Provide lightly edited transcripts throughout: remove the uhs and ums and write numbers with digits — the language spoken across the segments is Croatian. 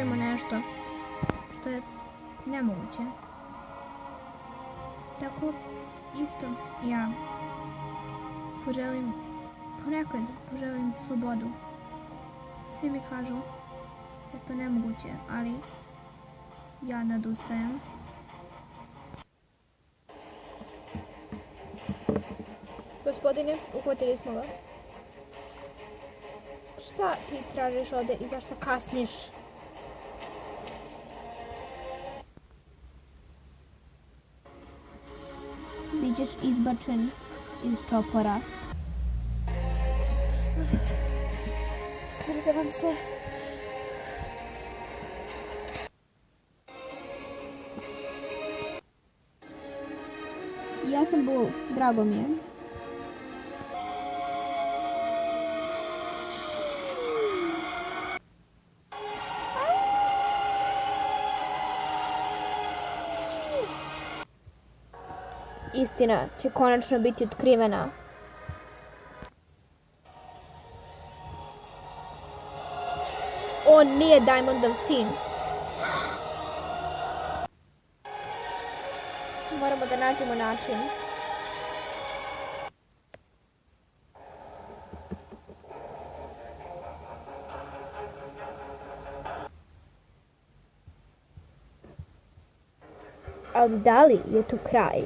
poželimo nešto što je nemoguće. Tako isto ja ponekad poželim slobodu. Svi mi kažu da je to nemoguće, ali ja ne odustajem. Gospodine, uhvatili smo ga. Šta ti tražiš ovdje i zašto kasniš? Bićeš izbačen iz čopora. Smrzavam se. Ja sam Bull, drago mi je. Istina će konačno biti otkrivena. On nije Diamondov sin. Moramo da nađemo način. Ali da li je tu kraj?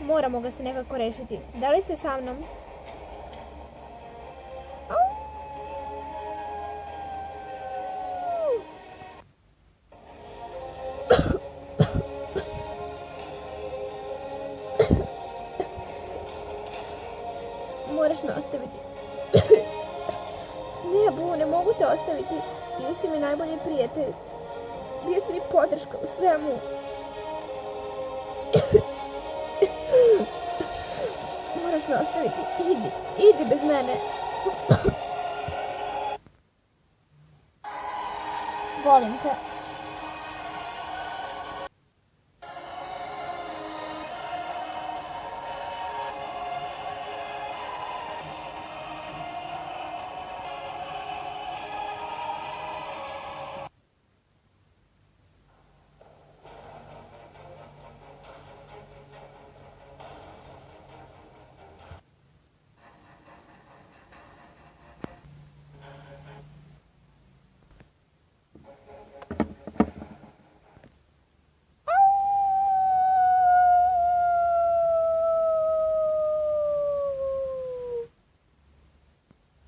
Moramo ga se nekako rešiti. Da li ste sa mnom? Moraš me ostaviti. Ne, Bu, ne mogu te ostaviti. Bio si mi najbolji prijatelj. Bio si mi podrška u svemu. Moraš me ostaviti. Idi bez mene. Volim te.